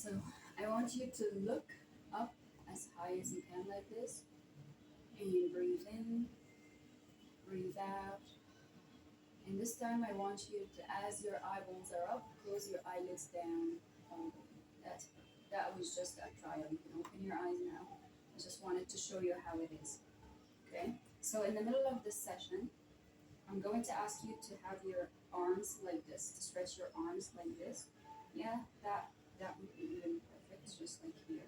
So I want you to look up as high as you can like this and breathe in, breathe out. And this time I want you to, as your eyeballs are up, close your eyelids down. That was just a trial. You can open your eyes now. I just wanted to show you how it is. Okay? So in the middle of this session, I'm going to ask you to have your arms like this, to stretch your arms like this. Yeah, that would be even perfect, just like here.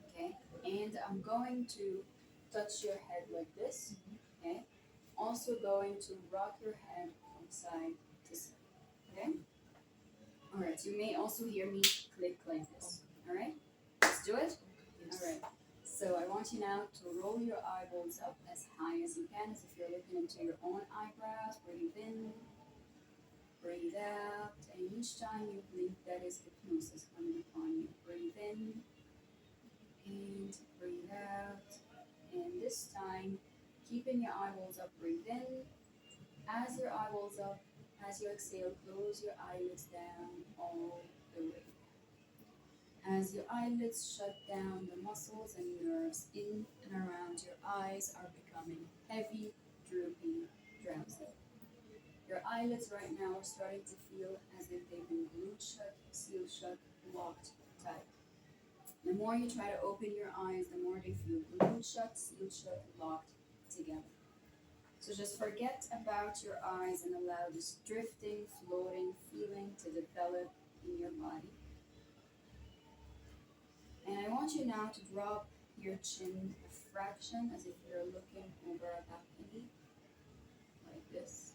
Okay? And I'm going to touch your head like this. Okay? Also going to rock your head from side to side. Okay? Alright, you may also hear me click like this. Alright? Let's do it? Alright. So I want you now to roll your eyeballs up as high as you can, as if you're looking into your own eyebrows. Breathe in, breathe out, and each time you blink, that is hypnosis coming upon you. Breathe in and breathe out. And this time, keeping your eyeballs up, breathe in. As your eyeballs up, as you exhale, close your eyelids down all the way. As your eyelids shut down, the muscles and nerves in and around your eyes are becoming heavy, droopy, drowsy. Your eyelids right now are starting to feel as if they've been glued shut, sealed shut, locked tight. The more you try to open your eyes, the more they feel glued shut, sealed shut, locked together. So just forget about your eyes and allow this drifting, floating feeling to develop in your body. And I want you now to drop your chin a fraction as if you're looking over a balcony, like this.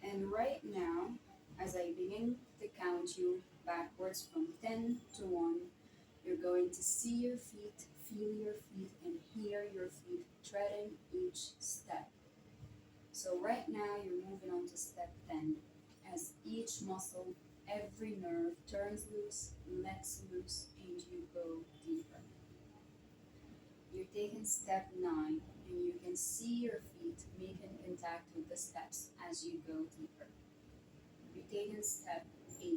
And right now, as I begin to count you backwards from 10 to 1, you're going to see your feet, feel your feet, and hear your feet treading each step. So right now, you're moving on to step 10, as each muscle, every nerve turns loose, lets loose, and you go deeper. You're taking step 9, and you can see your feet making contact with the steps as you go deeper. You're taking step 8,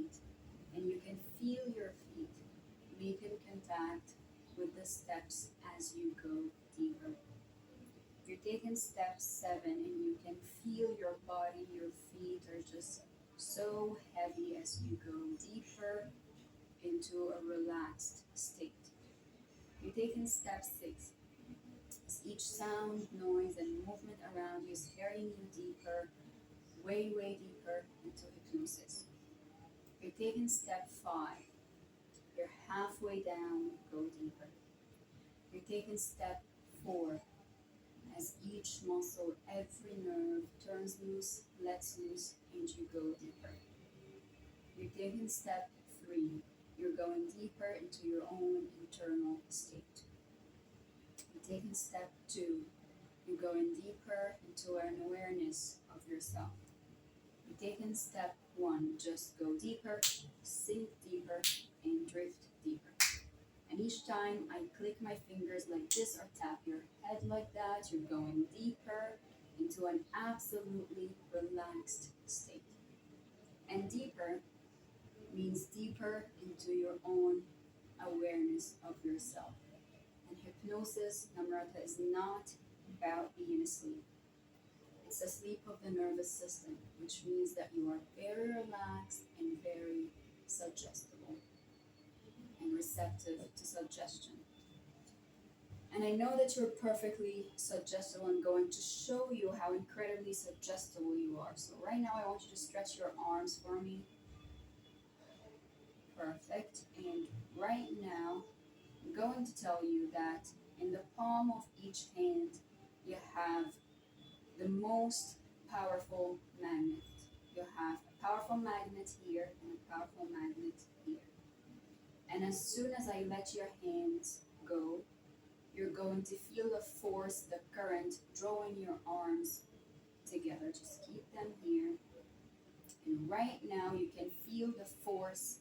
and you can feel your feet making contact with the steps as you go deeper. You're taking step 7, and you can feel your body, your feet are just so heavy as you go deeper into a relaxed state. You're taking step 6. As each sound, noise, and movement around you is carrying you deeper, way, way deeper into hypnosis. You're taking step 5. You're halfway down, go deeper. You're taking step 4. As each muscle, every nerve turns loose, lets loose, and you go deeper. You're taking step 3. You're going deeper into your own internal state. You're taking step 2. You're going deeper into an awareness of yourself. You're taking step 1. Just go deeper, sink deeper, and drift deeper. And each time I click my fingers like this or tap your head like that, you're going deeper into an absolutely relaxed state. And deeper means deeper into your own awareness of yourself. And hypnosis, Namrata, is not about being asleep. It's a sleep of the nervous system, which means that you are very relaxed and very suggestible and receptive to suggestion. And I know that you're perfectly suggestible. I'm going to show you how incredibly suggestible you are. So right now I want you to stretch your arms for me. Perfect. And right now I'm going to tell you that in the palm of each hand you have the most powerful magnet. You have a powerful magnet here and a powerful magnet here. And as soon as I let your hands go, you're going to feel the force, the current, drawing your arms together. Just keep them here. And right now you can feel the force,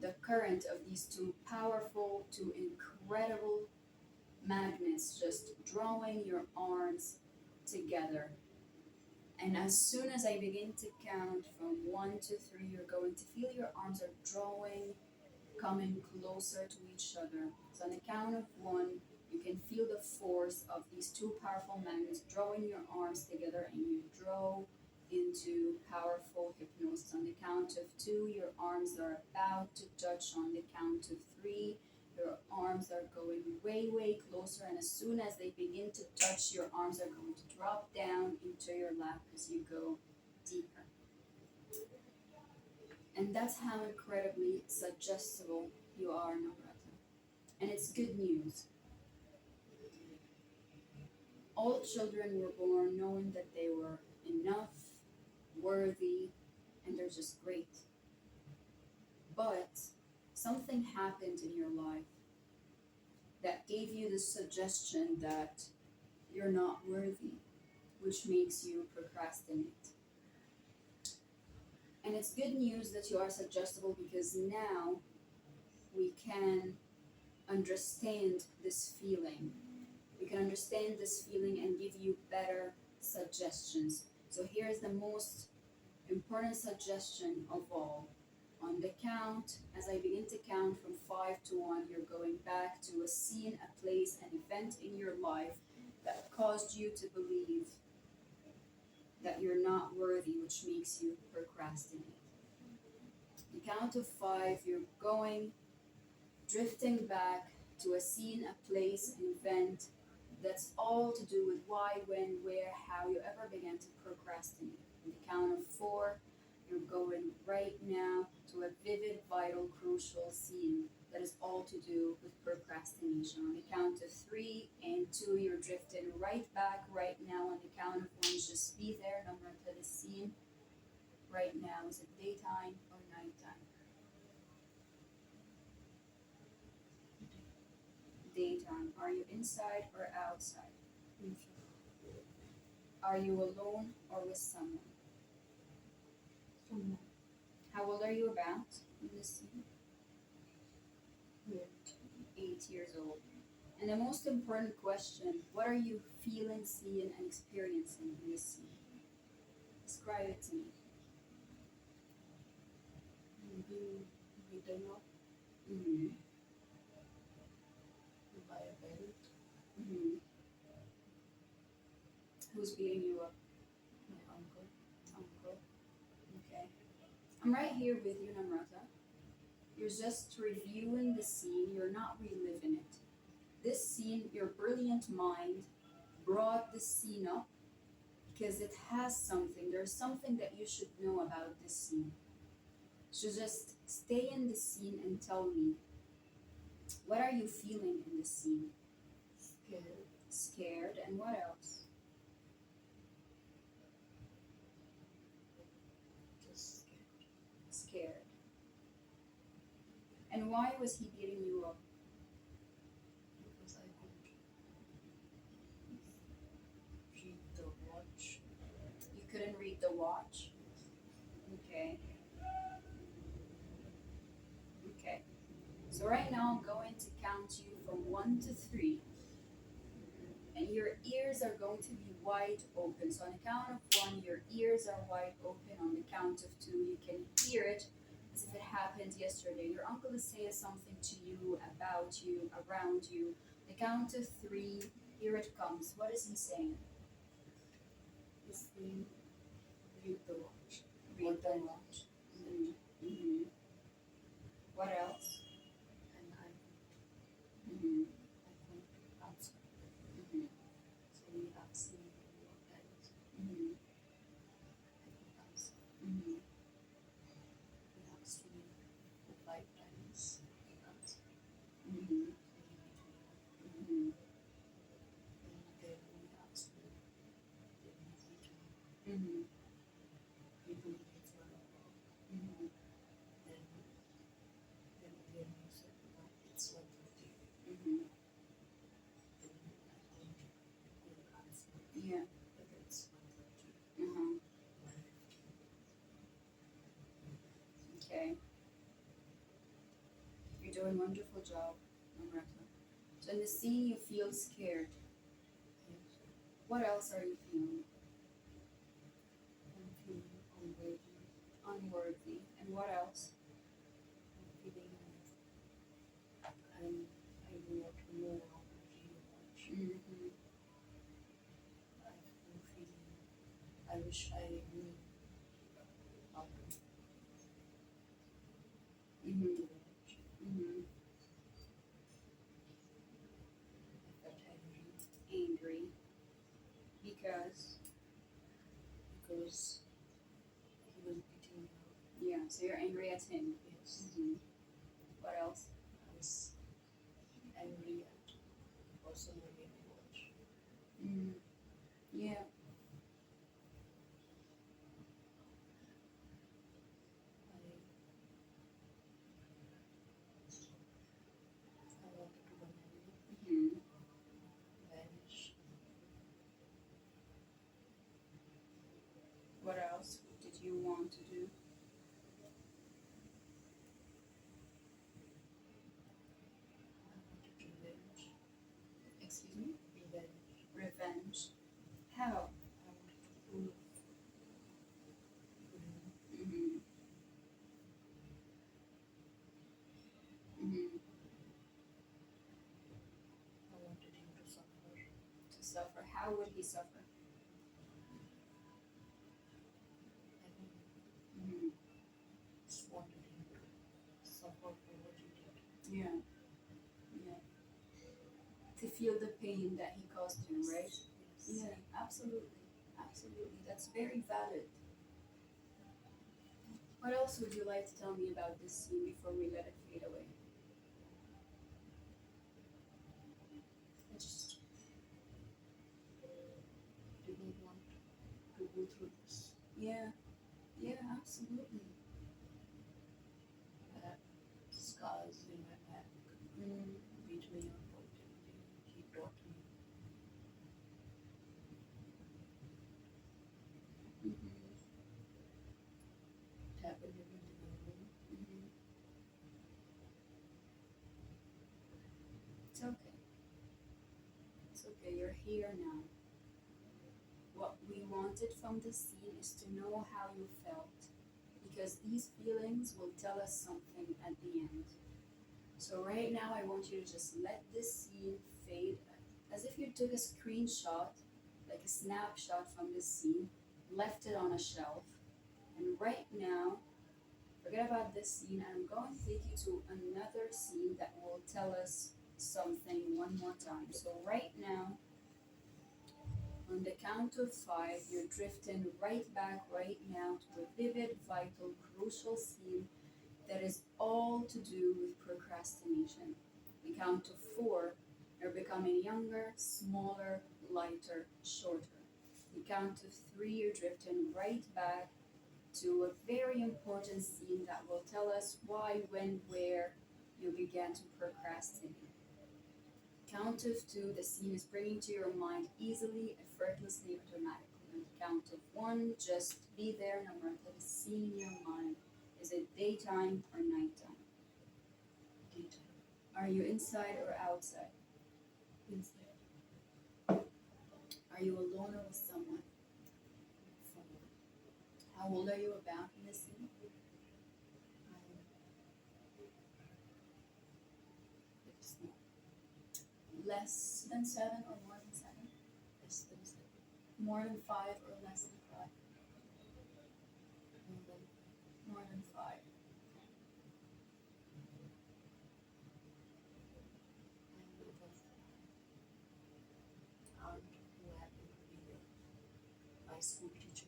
the current of these two powerful, two incredible magnets just drawing your arms together. And as soon as I begin to count from 1 to 3, you're going to feel your arms are drawing, coming closer to each other. So on the count of 1, you can feel the force of these two powerful magnets drawing your arms together, and you draw into powerful hypnosis. On the count of 2, your arms are about to touch. On the count of 3, your arms are going way, way closer, and as soon as they begin to touch, your arms are going to drop down into your lap as you go deeper. And that's how incredibly suggestible you are, Namrata. And it's good news. All children were born knowing that they were enough, worthy, and they're just great. But something happened in your life that gave you the suggestion that you're not worthy, which makes you procrastinate. And it's good news that you are suggestible, because now we can understand this feeling. We can understand this feeling and give you better suggestions. So here's the most important suggestion of all. On the count, as I begin to count from 5 to 1, you're going back to a scene, a place, an event in your life that caused you to believe that you're not worthy, which makes you procrastinate. The count of 5, you're going, drifting back to a scene, a place, an event that's all to do with why, when, where, how you ever began to procrastinate. On the count of 4, you're going right now to a vivid, vital, crucial scene that is all to do with procrastination. On the count of 3 and 2, you're drifting right back right now. On the count of 1, just be there. Number to the scene right now. Is it daytime or nighttime? Daytime. Are you inside or outside? Are you alone or with someone? How old are you about in this scene? 8 years old. And the most important question, what are you feeling, seeing, and experiencing in this scene? Describe it to me. Being beaten up Mm-hmm. by a belt. Mm-hmm. Who's beating you up? My uncle. Uncle. Okay. I'm right here with you, Namrata. You're just reviewing the scene, you're not reliving it. This scene, your brilliant mind brought this scene up because it has something. There's something that you should know about this scene. So just stay in the scene and tell me, what are you feeling in the scene? Scared. Scared, and what else? Just scared. Scared. And why was he beating you up? Because I could read the watch. You couldn't read the watch? Okay. Okay. So right now I'm going to count you from 1 to 3. And your ears are going to be wide open. So on the count of 1, your ears are wide open. On the count of 2, you can hear it as if it happened yesterday. Your uncle is saying something to you, about you, around you. On the count of 3, here it comes. What is he saying? He's saying, read the watch. Read the What watch. Mm-hmm. What else? And I Mm-hmm. couldn't answer. Mm-hmm. So he asked me what else. Mm-hmm. I could answer. Mm-hmm. He asked me 5 times. I could answer. Mm-hmm. So he beat me up. Mm-hmm. And then he asked me, then he beat me. Mm-hmm. He told me it's 1 o'clock. Mm-hmm. Then again he said, no, it's 1:30. Mm-hmm. Then I couldn't answer. Yeah. But it's 1:30. Uh-huh. 1:15. Okay. You're doing a wonderful job, Namrata. So in the scene, you feel scared. Yes. What else are you feeling? wish I knew how to Mm-hmm. manage. Mm-hmm. I felt angry Angry because because he was beating me up. yeah. So you're angry at him. Yes. Mm-hmm. What else? I was angry at the person who made me watch. Mm. Yeah. I wanted to run away, Mm-hmm. vanish. What else did you want to do? I wanted revenge. Excuse me. Revenge. Revenge. How? I wanted to prove to him. Mm-hmm. Mm-hmm. I wanted him to suffer. To suffer. How would he suffer? I don't know. Mm-hmm. Just wanted him to suffer for what he did. Yeah. Yeah. To feel the pain that he caused you, right? Yes. Yeah. Absolutely. Absolutely. That's very valid. What else would you like to tell me about this scene before we let it fade away? I just didn't want to go through this. Yeah. Yeah. Absolutely. I had scars in my back, Mm. beat me up until he taught me. Mm-hmm. It happened in the living room. Mm-hmm. It's okay. It's okay. You're here now. What we wanted from this scene is to know how you felt, because these feelings will tell us something at the end. So right now, I want you to just let this scene fade, as if you took a screenshot, like a snapshot from this scene, left it on a shelf, and right now, forget about this scene, and I'm going to take you to another scene that will tell us something one more time. So right now, on the count of five, you're drifting right back right now to a vivid, vital, crucial scene that is all to do with procrastination. The count of four, you're becoming younger, smaller, lighter, shorter. The count of three, you're drifting right back to a very important scene that will tell us why, when, where you began to procrastinate. Count of two, the scene is bringing to your mind easily, effortlessly, automatically. On the count of one, just be there no matter the scene in your mind. Is it daytime or nighttime? Daytime. Are you inside or outside? Inside. Are you alone or with someone? Someone. How old are you about in this scene? It's not Less than seven or more than seven? less than 7. More than five or less than five? More than More than five. I'm with an aunt who happened to be my school teacher.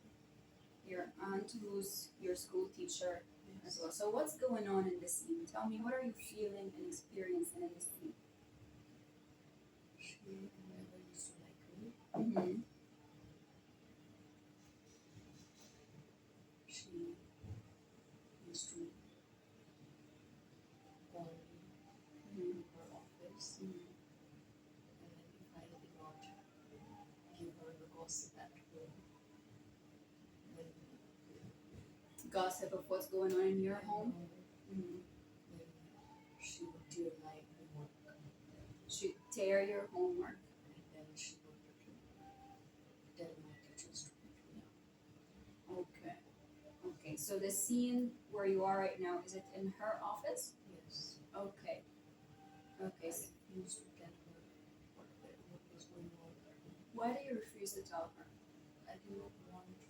Your aunt who's your school teacher as Yes. well. So what's going on in this scene? Tell me, what are you feeling and experiencing in this scene? She never used to like me. Mm-hmm. She used to call me Mm-hmm. in her office, Mm-hmm. and then if I did not give her the gossip at home, then Gossip of what's going on in your home. then Mm-hmm. she would tear my homework, She'd tear your homework. and then she would tell my teachers to pick me up. Okay. Okay. So the scene where you are right now, is it in her office? Yes. Okay. Okay. I refused to tell her what was going on at home. Why do you refuse to tell her? I did not want to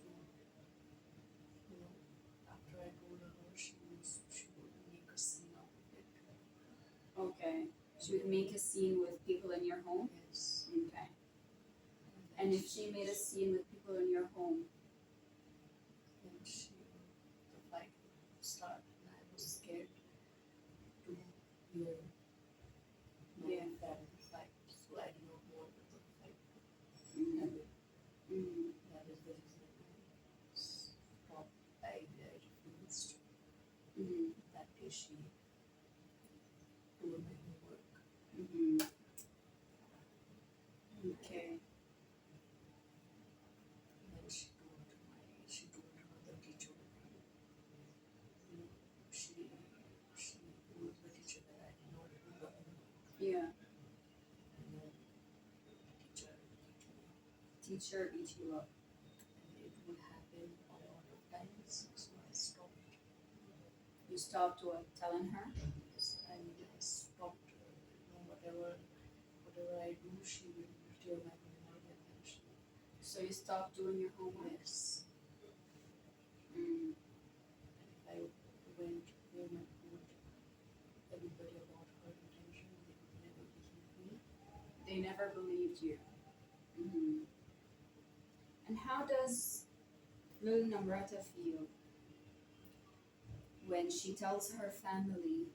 She would make a scene with people in your home? Yes. Okay. And if she made a scene with people in your home, then the fight would start, and I was scared to hear my Yeah. family fight, so I did not want the fight to mm, happen. mm, That is the reason I stopped. I refused. mm, That day she told my homework. mm, okay. And then she told another teacher. She told the teacher that I did not do the homework. Yeah. And then the teacher beat me. Teacher beat you up. And it would happen a lot of times, so I stopped. You stopped what? Telling her? Yes, I stopped. Whatever I do, she will tear my homework, and then she. So you stopped doing your homework? Yes. Mm, And if I went home and told everybody about her intention, they would never believe me. they never believed you. Mm. And how does little Namrata feel when she tells her family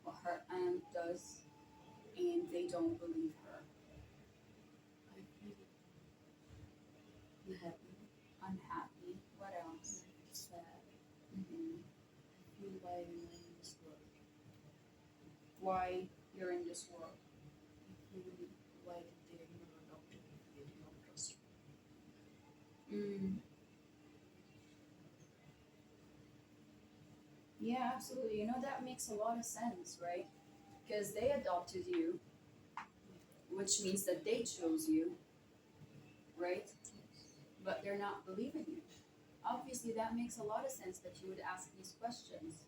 what her aunt does and they don't believe her? I feel unhappy. Unhappy. What else? I feel sad. Mm-hmm. I feel why am I in this world? Why you're in this world? I feel why did they even adopt me if they did not trust me? Mm. Yeah, absolutely. You know, that makes a lot of sense, right? Because they adopted you, which means that they chose you, right? But they're not believing you. Obviously, that makes a lot of sense that you would ask these questions.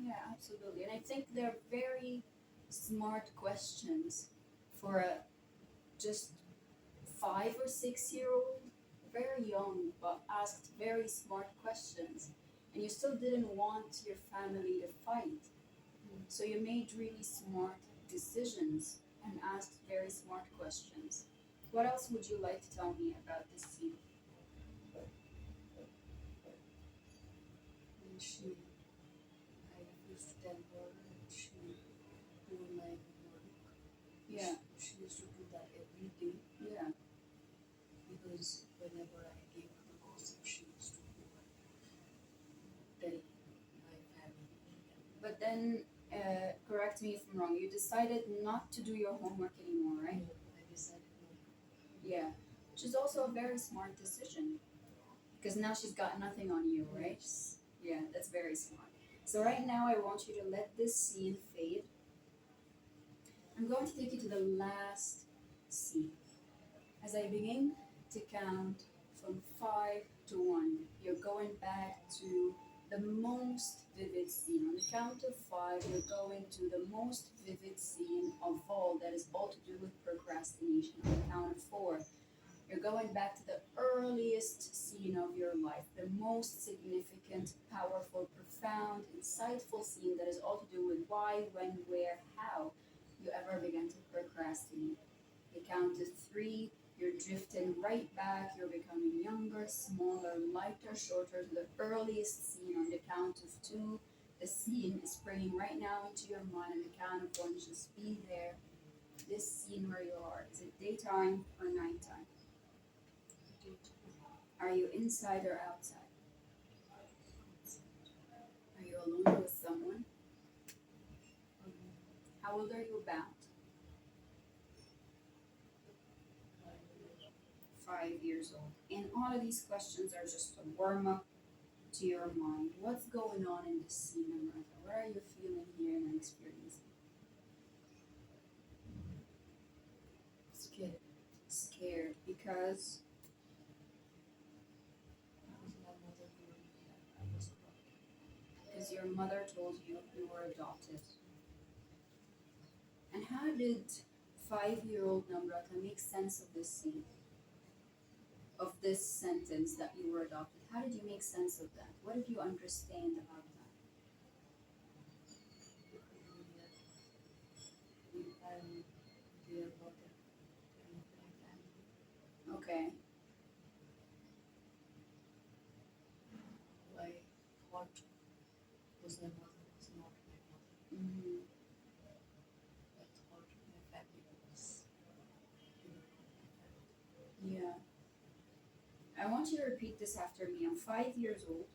Yeah, absolutely. And I think they're very smart questions for a just 5 or 6 year old, very young, but asked very smart questions. And you still didn't want your family to fight. So you made really smart decisions and asked very smart questions. What else would you like to tell me about this scene? And I refused to tell her, and she told my homework. Yeah, She used to do that every day yeah. because whenever I gave her the gossip, she used to go and tell my family. But then, correct me if I'm wrong, you decided not to do your homework anymore, right? I decided not to. Yeah. Which is also a very smart decision. Because now she's got nothing on you, right? Yes. Yeah, that's very smart. So right now I want you to let this scene fade. I'm going to take you to the last scene. As I begin to count from 5 to 1, you're going back to the most vivid scene. On the count of 5, you're going to the most vivid scene of all that is all to do with procrastination. On the count of 4, you're going back to the earliest scene of your life, the most significant, powerful, profound, insightful scene that is all to do with why, when, where, how you ever began to procrastinate. The count of 3, you're drifting right back, you're becoming younger, smaller, lighter, shorter to the earliest scene. On the count of 2, the scene is springing right now into your mind. On the count of 1, just be there. This scene where you are, is it daytime or nighttime? Are you inside or outside? Are you alone with someone? How old are you about? 5 years old. And all of these questions are just a warm up to your mind. What's going on in this scene, Amrita? What are you feeling, hearing, and experiencing? Scared. Scared because My mother told me that I was adopted. your mother told you you were adopted. And how did 5-year-old Namrata make sense of this scene? Of this sentence that you were adopted? How did you make sense of that? What did you understand about that? We Okay. I thought was my mother was not my mother. Hmm. I thought my family was, not my family. Yeah. I want you to repeat this after me. I'm 5 years old.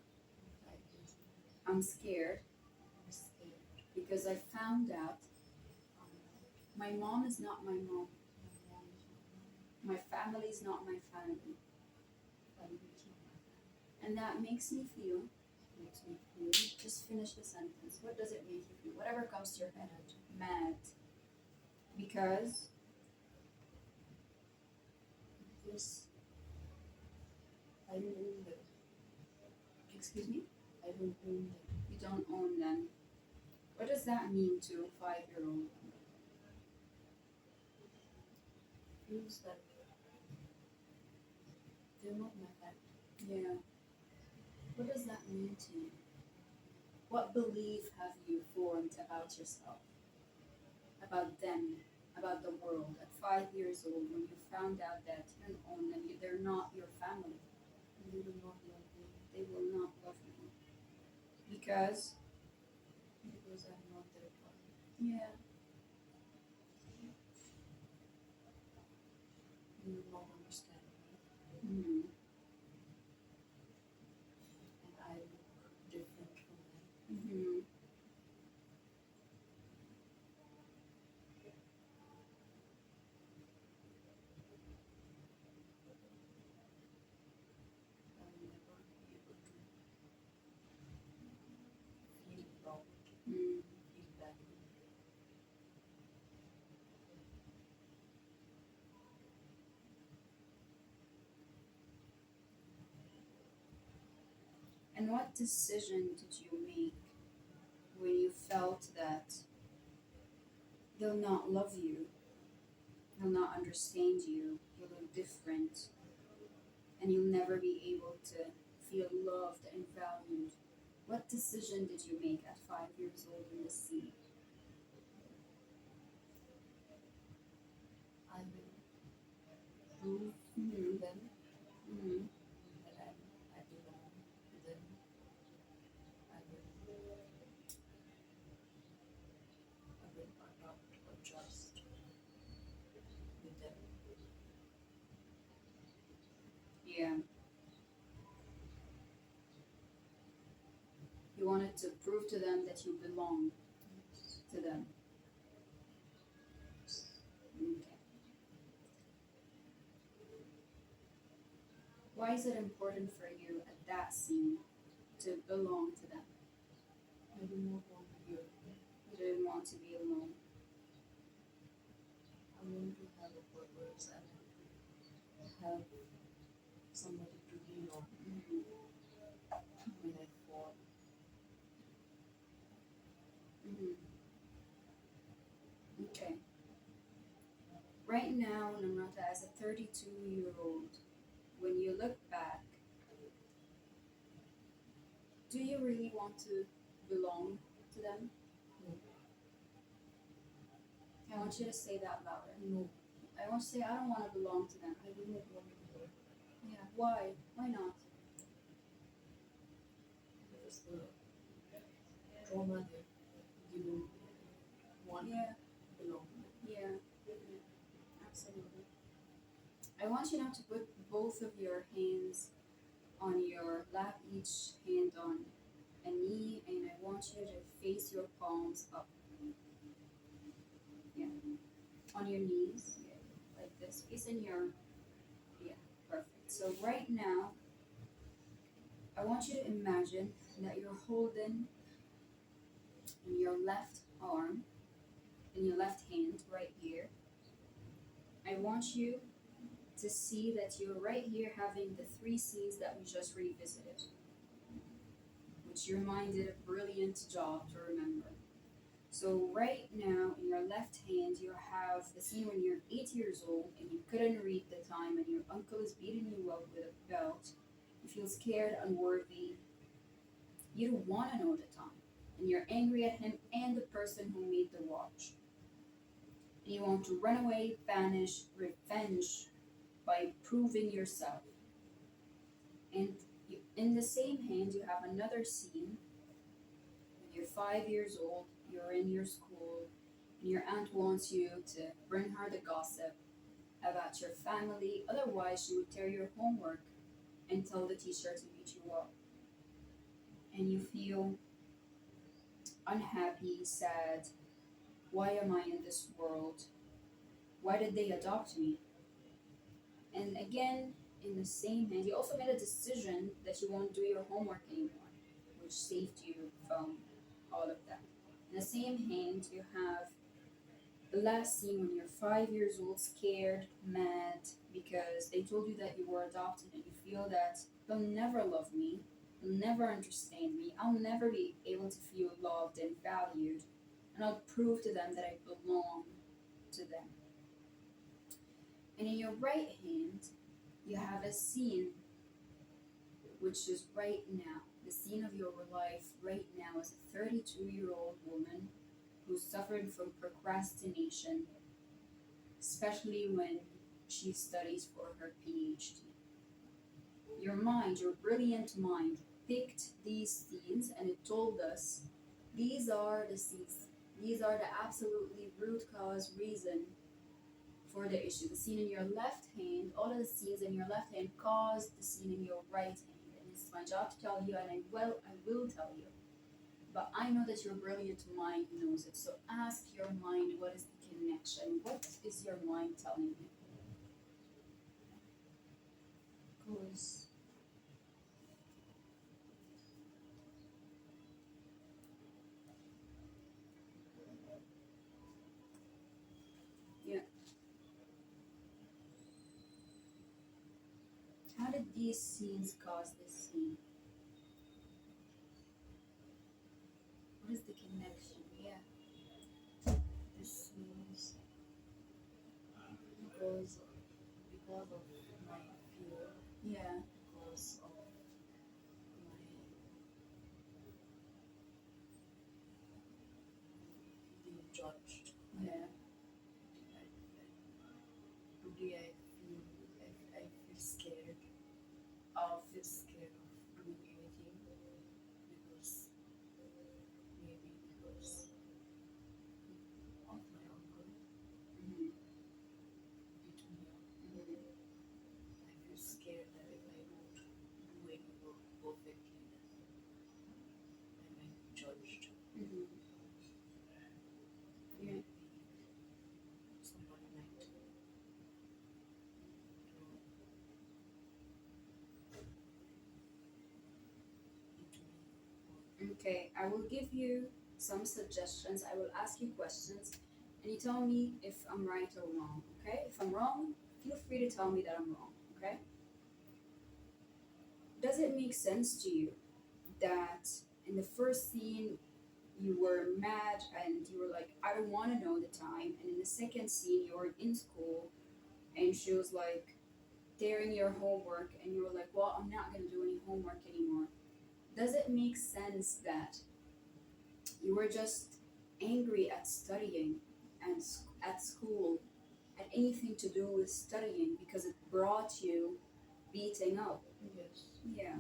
5 years old, I'm scared I'm scared. because I found out Found out my mom is not my mom. my mom is not my mom. My family is not my family. Family is not my family. And that makes me feel, Makes me feel just finish the sentence. What does it make you feel? Whatever comes to your head. Mad. Because, because I don't own them. excuse me, I don't own them. you don't own them. What does that mean to a 5 year old? Feels that they're not my family. Yeah. What does that mean to you? What belief have you formed about yourself, about them, about the world at 5 years old when you found out that you don't own them, they're not your family? They will not love me They will not love you. Because, because I'm not their child. yeah, They will not understand me, mm-hmm. and I look different from them. Mm-hmm. I will never be able to feel proud, Mm. feel valued. And what decision did you make when you felt that they'll not love you, they'll not understand you, you look different, and you'll never be able to feel loved and valued? What decision did you make at 5 years old in the sea? I will prove to Mm-hmm. them Mm-hmm. that I belong to them. I will adopt or adjust with them. Yeah. You wanted to prove to them that you belong Yes. to them. Okay. Why is it important for you at that scene to belong to them? I do not want to be alone. You didn't want to be alone. I want to have a purpose. I want to have somebody to lean on Mm-hmm. when I fall. Mm-hmm. Okay. Right now, Namrata, as a 32-year-old, when you look back, do you really want to belong to them? No, I want you to say that louder. no, I want you to say, I don't want to belong to them. I do not want to belong Yeah. Why? Why not? because the trauma there, you don't want Yeah. to belong to them. Yeah. Yeah. Absolutely. I want you now to put both of your hands on your lap, each hand on a knee, and I want you to face your palms up. Yeah. On your knees. Yeah. Like this. Facing your, yeah, perfect. So right now, I want you to imagine that you're holding in your left arm, in your left hand, right here. I want you to see that you're right here having the three C's that we just revisited, which your mind did a brilliant job to remember. So right now in your left hand you have the scene when you're 8 years old and you couldn't read the time and your uncle is beating you up with a belt. You feel scared, unworthy. You don't want to know the time. And you're angry at him and the person who made the watch. And you want to run away, vanish, revenge by proving yourself. And in the same hand, you have another scene when you're 5 years old, you're in your school, and your aunt wants you to bring her the gossip about your family, otherwise, she would tear your homework and tell the teacher to beat you up. And you feel unhappy, sad. Why am I in this world? Why did they adopt me? And again, in the same hand, you also made a decision that you won't do your homework anymore, which saved you from all of that. In the same hand, you have the last scene when you're 5 years old, scared, mad, because they told you that you were adopted and you feel that they'll never love me, they'll never understand me, I'll never be able to feel loved and valued, and I'll prove to them that I belong to them. And in your right hand, you have a scene which is right now, the scene of your life right now as a 32-year-old woman who suffered from procrastination, especially when she studies for her PhD. Your mind, your brilliant mind, picked these scenes and it told us these are the seeds. These are the absolutely root cause reason for the issue. The scene in your left hand, all of the scenes in your left hand caused the scene in your right hand. And it's my job to tell you, and I will tell you. But I know that your brilliant mind knows it. So ask your mind, what is the connection? What is your mind telling you? Because Yeah. How did these scenes cause this scene? What is the connection? Yeah. this means because because of my fear, Yeah. because of my being judged. Yeah. Today I feel scared. I feel scared of doing anything because maybe because of my uncle Mm-hmm. beat me up. Mm-hmm. I feel scared that if I don't do any work perfectly, I might be judged. Mm-hmm. Yeah. Somebody might do beat me. Okay, I will give you some suggestions. I will ask you questions, and you tell me if I'm right or wrong. Okay? If I'm wrong, feel free to tell me that I'm wrong. Okay? Does it make sense to you that in the first scene you were mad and you were like, I don't want to know the time, and in the second scene you were in school and she was like tearing your homework, and you were like, well, I'm not going to do any homework anymore? Does it make sense that you were just angry at studying and at school, at anything to do with studying, because it brought you beating up? Yes, Yeah. yes.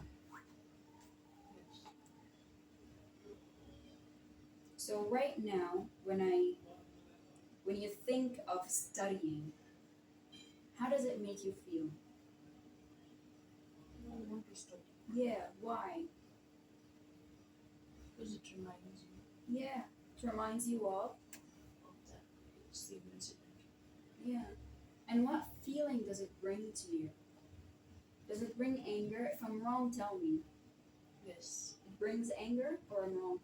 So right now, when you think of studying, how does it make you feel? I don't want to study Yeah, why? because it reminds me Yeah, it reminds you of. of that same incident. Yeah. And what feeling does it bring to you? Does it bring anger? If I'm wrong, tell me. Yes, It brings anger, or I'm wrong?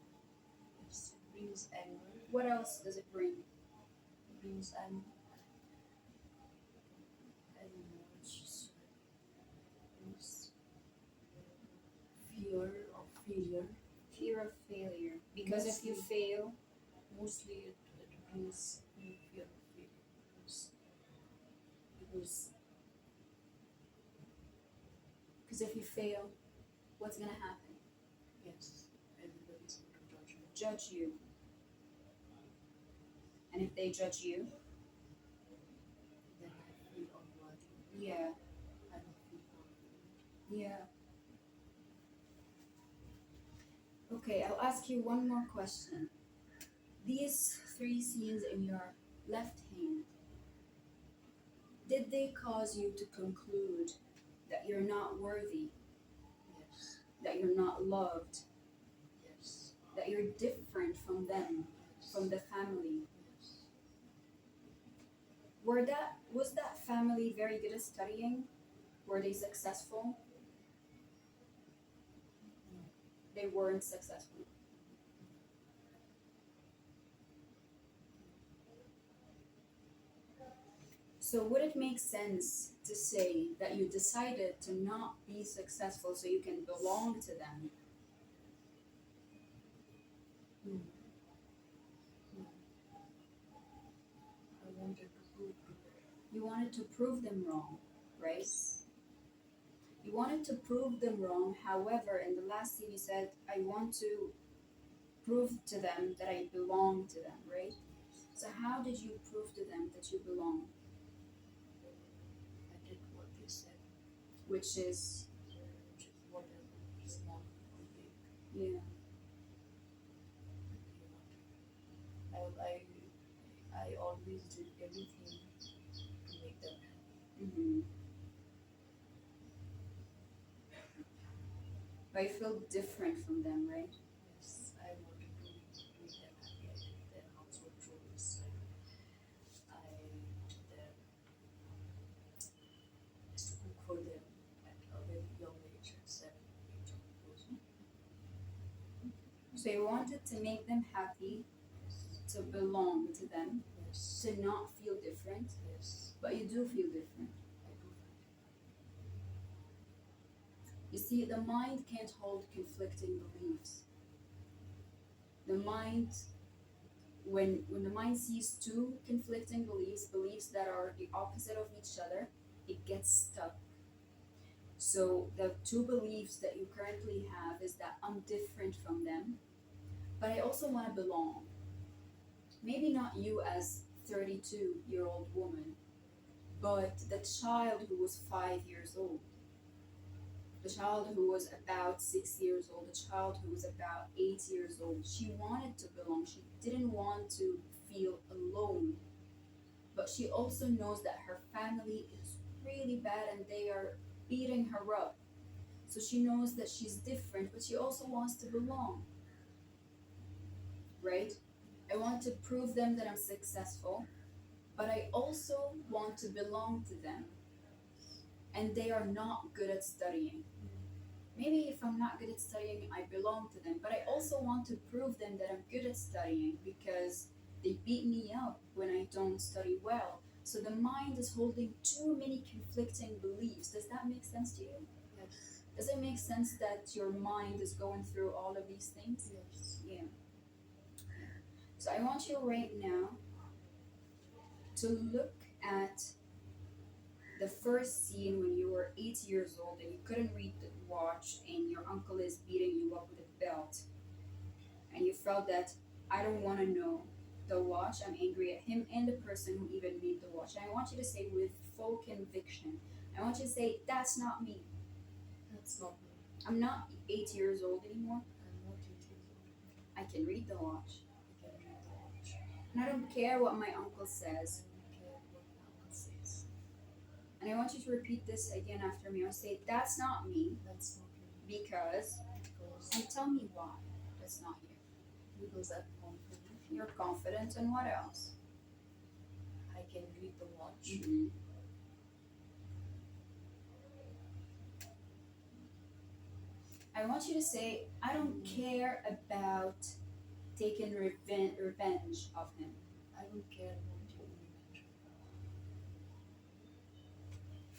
yes. It brings anger. What else does it bring? It brings I don't know. It's just it brings fear of failure. Fear of failure. Because if you Mostly- fail, Mostly it brings me fear of failure because because if you fail, what's gonna happen? yes, everybody's going to judge me. Judge you. And if they judge you, Then I feel unworthy. Yeah, I don't feel confident. yeah. Okay, I'll ask you one more question. These three scenes in your left hand, did they cause you to conclude that you're not worthy, Yes, that you're not loved, yes, that you're different from them, yes, from the family? yes. Was that family very good at studying? Were they successful? No, They weren't successful. So would it make sense to say that you decided to not be successful so you can belong to them? no, no. I wanted to prove to them. You wanted to prove them wrong, right? Yes, You wanted to prove them wrong. However, in the last scene, you said, I want to prove to them that I belong to them, right? So, how did you prove to them that you belong? I did what they said, Which is, which is whatever, small or big, yeah, they wanted. I always did everything to make them happy. but I feel different from them, right? Yes, I wanted to make them happy. I did their household chores. I did their, used to cook for them at a very young age, at 7, 8 years old. So, you wanted to make them happy, Yes, to belong to them, yes, to not feel different, yes, but you do feel different. I do. You see, the mind can't hold conflicting beliefs. The mind, when the mind sees two conflicting beliefs, beliefs that are the opposite of each other, it gets stuck. So the two beliefs that you currently have is that I'm different from them, but I also want to belong. Maybe not you as 32-year-old woman, but the child who was 5 years old, the child who was about 6 years old, the child who was about 8 years old. She wanted to belong. She didn't want to feel alone. But she also knows that her family is really bad and they are beating her up. So she knows that she's different, but she also wants to belong, right? I want to prove them that I'm successful, but I also want to belong to them. And they are not good at studying. Maybe if I'm not good at studying, I belong to them, but I also want to prove them that I'm good at studying because they beat me up when I don't study well. So the mind is holding too many conflicting beliefs. Does that make sense to you? Yes, Does it make sense that your mind is going through all of these things? yes, Yeah. So I want you right now to look at the first scene when you were 8 years old and you couldn't read the watch and your uncle is beating you up with a belt and you felt that I don't want to know the watch, I'm angry at him and the person who even made the watch. And I want you to say with full conviction, I want you to say, that's not me. that's not me. I'm not 8 years old anymore. I'm not 8 years old. I can read the watch. I can read the watch. And I don't care what my uncle I says. don't care what my uncle says. And I want you to repeat this again after me. I'll say, that's not me That's not me. because, Because and tell me why that's not you. because I'm confident. You're confident, and what else? I can read the watch. Mm-hmm. I want you to say, I don't care about taking revenge of him. I don't care about taking revenge.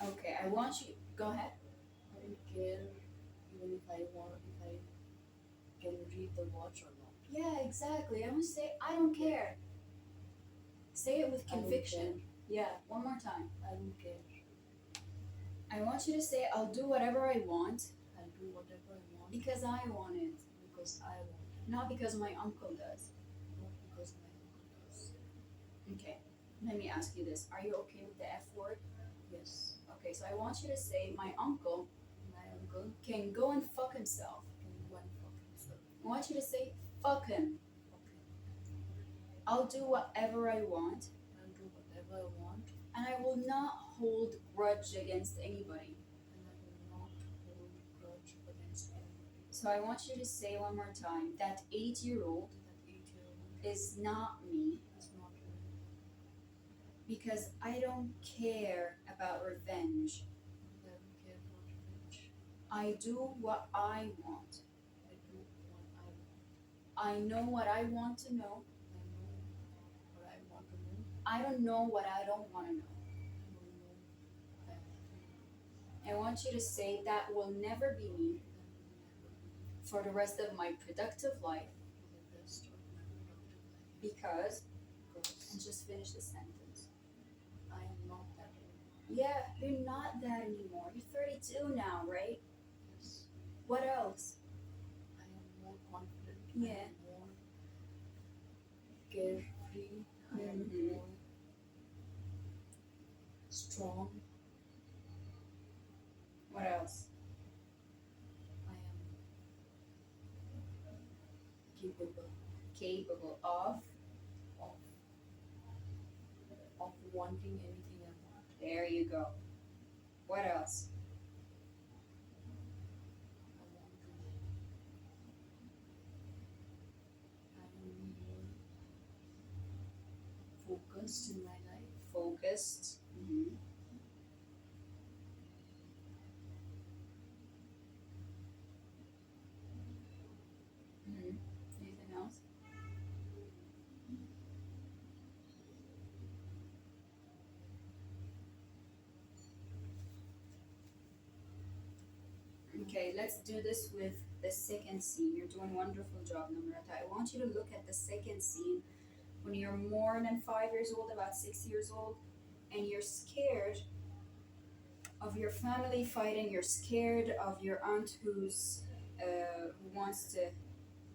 Okay, I want you, go ahead. I don't care even if I can read the watch or not. Yeah, exactly. I want to say, I don't care. Say it with I don't conviction. Yeah, one more time. I don't care. I want you to say, I'll do whatever I want I'll do whatever I want because I want it, because I want it, not because my uncle does. not because my uncle does. Okay, let me ask you this. Are you okay with the F word? Yes. Okay, so I want you to say, my uncle my uncle can go and fuck himself. can go and fuck himself. I want you to say, fuck him. Okay, I'll do whatever I want, I'll do whatever I want, and I will not hold grudge against anybody. and I will not hold grudge against anybody. So I want you to say one more time, that 8-year-old That 8-year-old is not me, is not me, because I don't care about revenge. because I don't care about revenge. I do what I want. I do what I want. I know what I want to know. I know what I want to know. I don't know what I don't want to know. I don't know what I want to know. I want you to say, that will never be me That will never be for the rest of my productive life, for the rest of my productive life. because, and Because just finish the sentence. I am not that anymore. Yeah, you're not that anymore. You're 32 now, right? Yes, What else? I am more confident. Yeah. I am more carefree. I am Mhm. more strong. What else? I am capable Capable of. of wanting anything I want. There you go. What else? I want to. I am more focused in my life. Focused. Mm-hmm. Mm-hmm. Anything else? Okay, let's do this with the second scene. You're doing a wonderful job, Namrata. I want you to look at the second scene when you're more than 5 years old, about 6 years old, and you're scared of your family fighting. You're scared of your aunt who wants to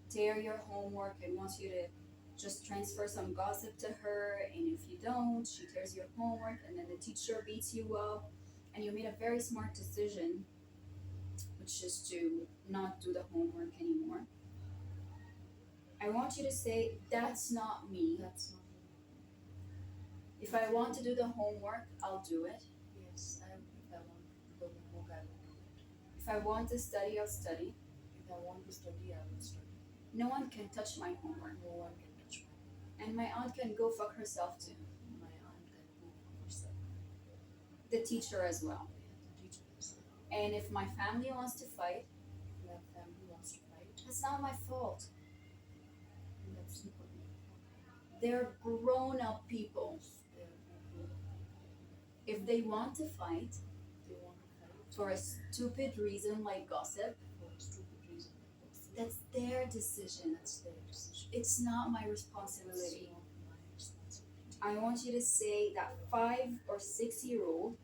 tear your homework and wants you to just transfer some gossip to her. And if you don't, she tears your homework, and then the teacher beats you up. And you made a very smart decision, which is to not do the homework anymore. I want you to say, that's not me. That's not me. If I want to do the homework, I'll do it. Yes, if I want to do the homework, I will do it. If I want to study, I'll study. If I want to study, I will study. No one can touch my homework. No one can touch my homework. And my aunt can go fuck herself too. My aunt can go for herself. The teacher as well. The teacher is there. And if my family wants to fight, If my family wants to fight, that's not my fault. that's not my fault. They're grown up people. They're grown up people. If they want to fight They want to fight for a stupid reason like gossip, for a stupid reason. that's their decision. That's their decision. It's not my It's responsibility. not my responsibility. I want you to say that 5 or 6 year old.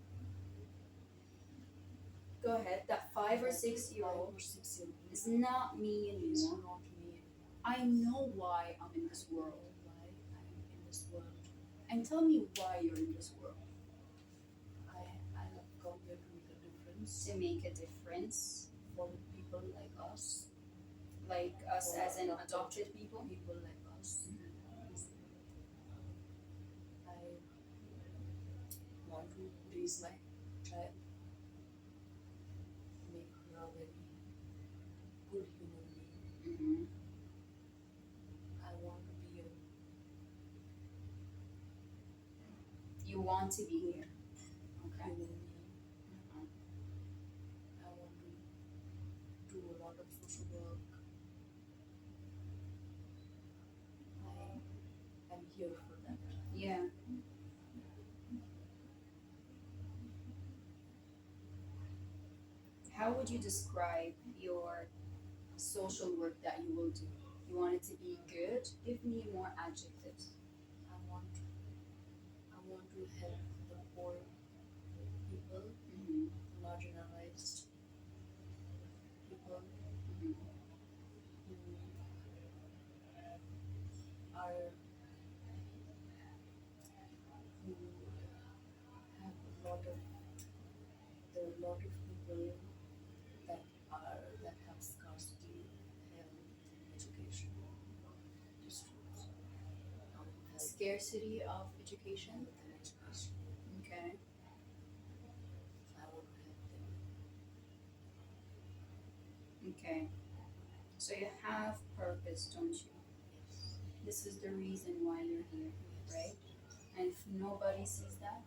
Go ahead. That 5 or 6 year old 5 or 6 year old is not me is anymore. not me anymore. I know why I'm in this I world. know why I am in this world. And tell me why you're in this world. I have come here to make a difference To make a difference, for people like us. like us For as in adopted people. People like us. I want to raise my child, make her a very good human being. Mm-hmm. I want to be a You want to be here. Okay. human being. Mhm. I want to do a lot of social work. I am here for that. Yeah. How would you describe your social work that you will do? You want it to be good? Give me more adjectives. I want to help the poor people, Mm-hmm. marginalized people Mm-hmm. who are who have a lot of scarcity of education. with an education. Okay. I want to help them. Okay. So you have purpose, don't you? Yes. This is the reason why you're here, Yes. right? And if nobody sees that,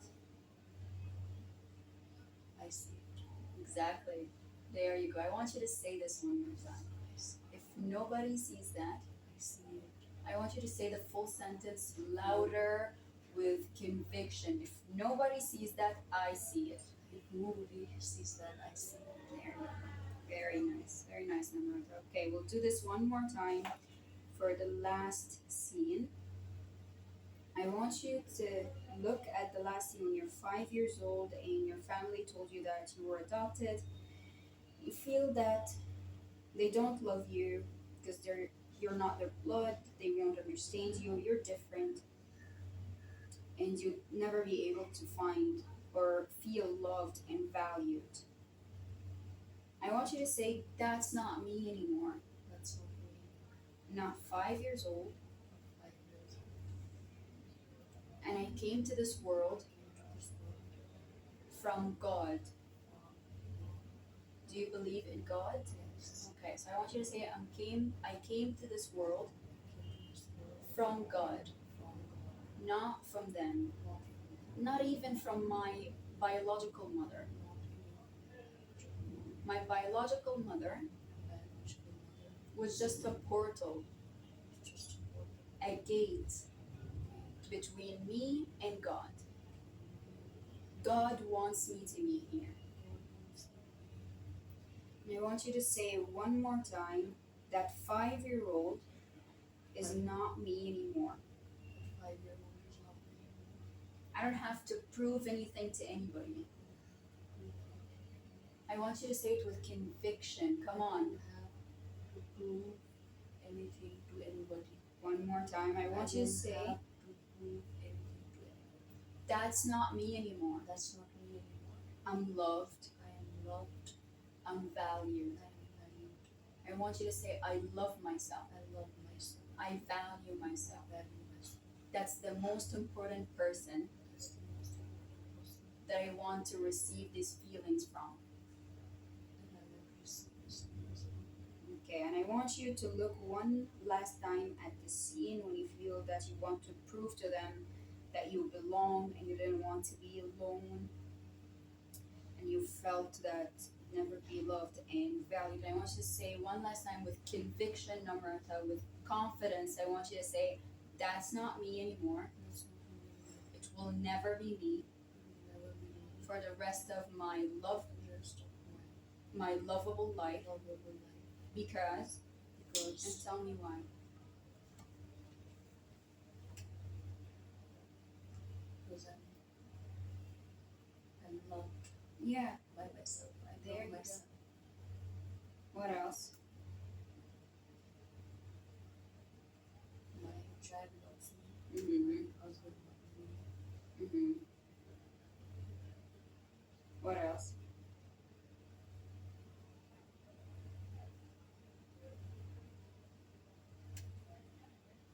I see it. exactly. There you go. I want you to say this one more time. I see. If nobody sees that, I see it. I want you to say the full sentence louder with conviction. If nobody sees that, I see it. If nobody sees that, I see it. There you go. Very nice. Very nice, Namrata. Okay, we'll do this one more time for the last scene. I want you to look at the last scene when you're 5 years old and your family told you that you were adopted. You feel that they don't love you because you're not their blood, they won't understand you, you're different, and you'll never be able to find or feel loved and valued. I want you to say, that's not me anymore. That's not me. Not 5 years old, 5 years. and I came to this world Came to this world from God. from Do you believe in God? yes. Okay, so I want you to say, I came to this world Came to this world from God, from God. not from them, Not not even from my biological mother. not even My biological mother biological mother. was just a portal, It's just a portal. a gate between me and God. God wants me to be here. And I want you to say one more time that 5-year-old is not me anymore. 5-year-old is not me. I don't have to prove anything to anybody. I want you to say it with conviction. Come on. I don't have to prove anything to anybody. One more time. I want you to don't say, have to prove anything to anybody. that's not me anymore. That's not me anymore. I'm loved. I am loved. I'm valued. I am valued. I want you to say, I love myself. I love myself. I value myself. I value myself. That's the most important person That's the most important person that I want to receive these feelings from. that I will receive this news from. Okay, and I want you to look one last time at the scene when you feel that you want to prove to them that you belong and you didn't want to be alone and you felt that you'd never be loved and valued. I want you to say one last time with conviction, Namrata, with confidence. I want you to say, that's not me anymore. That's not me anymore. It will never be me It will never be me for the rest of my for the rest of my lovable my life lovable life. because, and Because tell me why. I'm loved Yeah, by myself. I there love you go. myself. What else? My child loves me. Mm-hmm. My husband loves me. Mm-hmm. What else?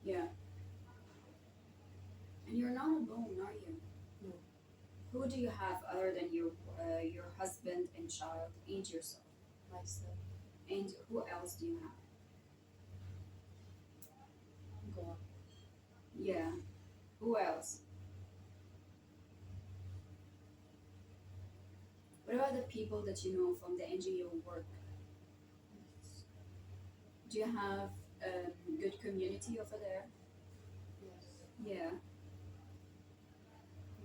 Yeah. And you're not alone, are you? No. Who do you have other than your husband and child and yourself? Myself. And who else do you have? God. Yeah. Who else? What about the people that you know from the NGO work? Yes. Do you have a good community over there? Yes. Yeah.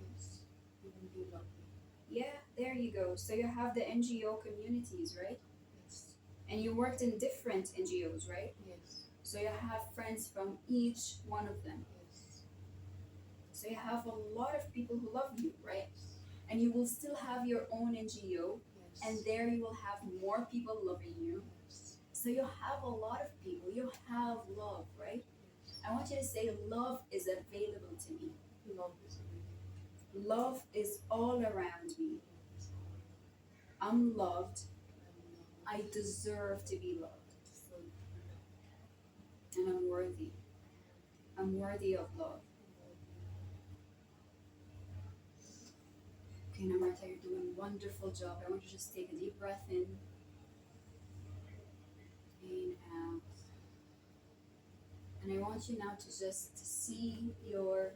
Yes. Even they love me. Yeah, there you go. So you have the NGO communities, right? Yes. And you worked in different NGOs, right? Yes. So you have friends from each one of them. Yes. So you have a lot of people who love you, right? And you will still have your own NGO, Yes. and there you will have more people loving you. Yes. So you have a lot of people. You have love, right? Yes. I want you to say, love is available to me. Love is everything. Love is all around me. Love is all around. I'm loved. I'm loved. I deserve to be loved. So to be loved. And I'm worthy. I'm worthy of love. I'm worthy Okay, Namrata, you're doing a wonderful job. I want you to just take a deep breath in, out. And I want you now to just see your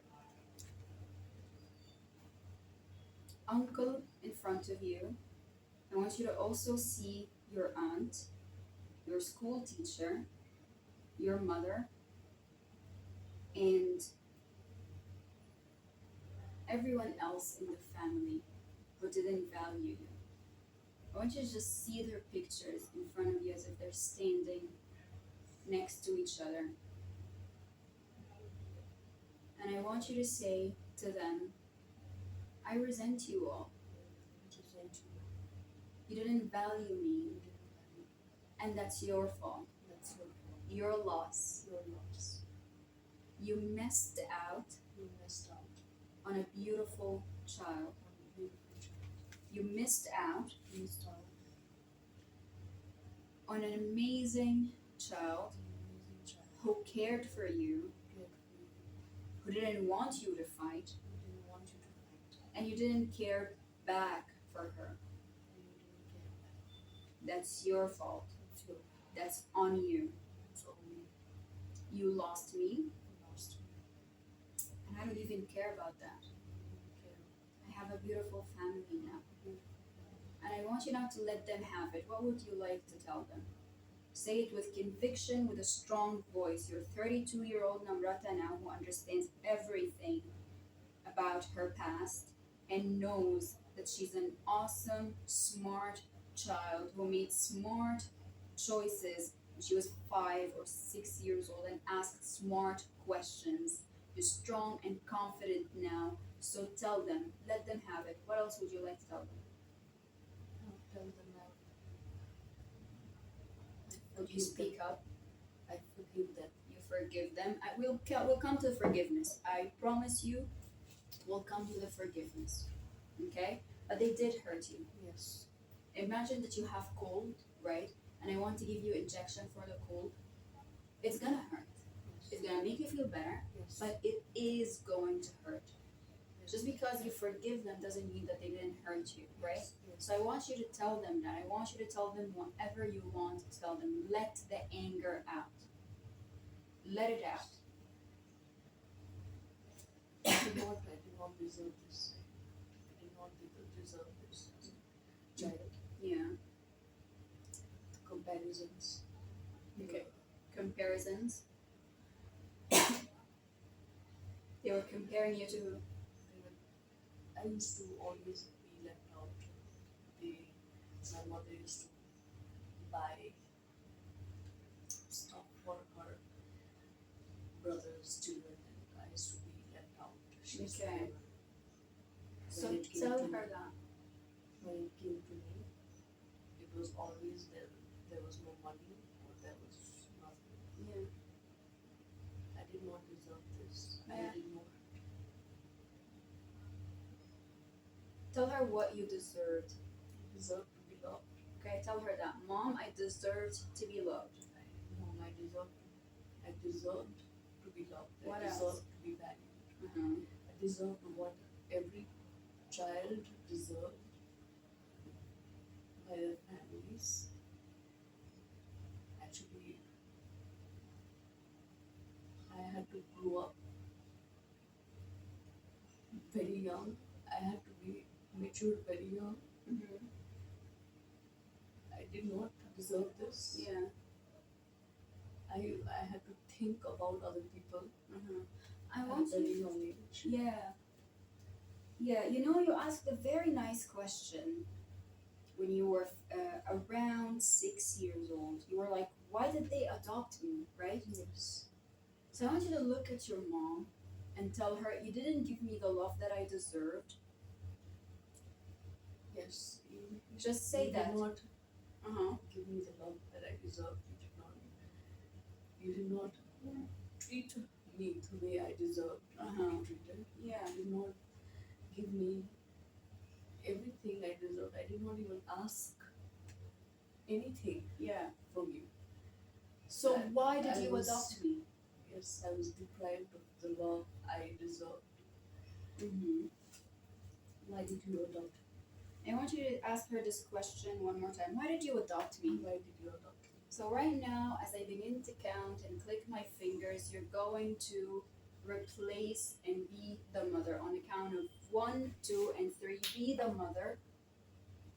uncle in front of you. I want you to also see your aunt, your school teacher, your mother, and everyone else in the family who didn't value you. I want you to just see their pictures in front of you as if they're standing next to each other. And I want you to say to them, I resent you all. You didn't value me, and that's your fault. Your loss. You missed out on a beautiful child. You missed out on an amazing child who cared for you, who didn't want you to fight, and you didn't care back for her. That's your fault. That's on you. You lost me, and I don't even care about that. I have a beautiful family now. And I want you now to let them have it. What would you like to tell them? Say it with conviction, with a strong voice. You're 32-year-old Namrata now who understands everything about her past and knows that she's an awesome, smart child who made smart choices when she was 5 or 6 years old and asked smart questions. You're strong and confident now, so tell them, let them have it. What else would you like to tell them? Would you speak up? I forgive them. You forgive them. We'll come to the forgiveness. I promise you, we'll come to the forgiveness. Okay? But they did hurt you. Yes. Imagine that you have cold, right? And I want to give you injection for the cold. It's gonna hurt. It's gonna make you feel better, Yes. but it is going to hurt. Just because you forgive them doesn't mean that they didn't hurt you, right? Yes. So I want you to tell them that. I want you to tell them whatever you want to tell them. Let the anger out. Let it out. I did not deserve this. I did not deserve this as a child. Yeah. Comparisons. Okay. Comparisons. They were comparing you to. I used to always be left out. My mother used to buy stuff for her brother's children, and I used to be left out. She used to Okay. never- So When it came tell to her me- that. When it came to me, it was always there was no money or there was nothing. Yeah. I did not deserve this. Yeah. I did not. Tell her what you deserved. Deserve to be loved. Okay, tell her that. Mom, I deserved to be loved. Mom, I deserved to be loved. What I else? deserved to be valued. Uh-huh. I deserved what every child deserved by their families. Actually, I had to grow up very young. I had to be matured very young. Mm-hmm. I did not deserve this. Yeah. I had to think about other people Uh-huh. I at a want very you. young age. Yeah. Yeah, you asked a very nice question when you were around 6 years old. You were like, why did they adopt me, right? Yes. So I want you to look at your mom and tell her, you didn't give me the love that I deserved. Yes. Just say You that. did not Uh-huh. give me the love that I deserved. You did not treat me the way I deserved to Uh-huh. be treated. Yeah. You did not give me everything I deserved. I did not even ask anything Yeah. from you. So I- why did I you was- adopt me? Yes, I was deprived of the love I deserved. Mm-hmm. Why did you adopt? I want you to ask her this question one more time. Why did you adopt me? Why did you adopt? So right now, as I begin to count and click my fingers, you're going to replace and be the mother on the count of 1, 2, and 3. Be the mother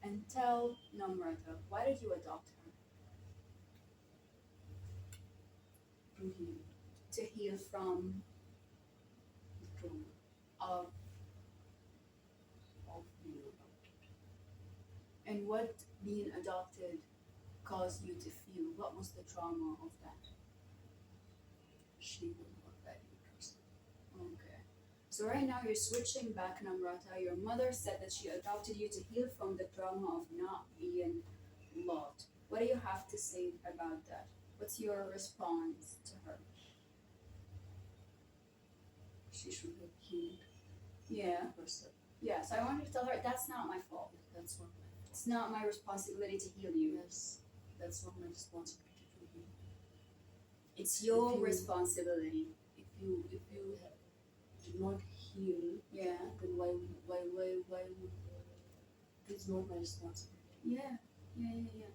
and tell Namrata, why did you adopt her? To heal To heal from the trauma of of being adopted. and what being adopted caused you to feel. What was the trauma of that? She was not valued herself. Okay. So right now you're switching back, Namrata. Your mother said that she adopted you to heal from the trauma of not being loved. What do you have to say about that? What's your response to her? She should have healed Yeah. herself. Yeah. So I want you to tell her that's not my fault. That's not my fault. It's not my responsibility to heal you. Yes, that's not my responsibility to heal. It's your If you- responsibility. If you did not heal, Yeah. then why would it is not my responsibility. Yeah. Yeah.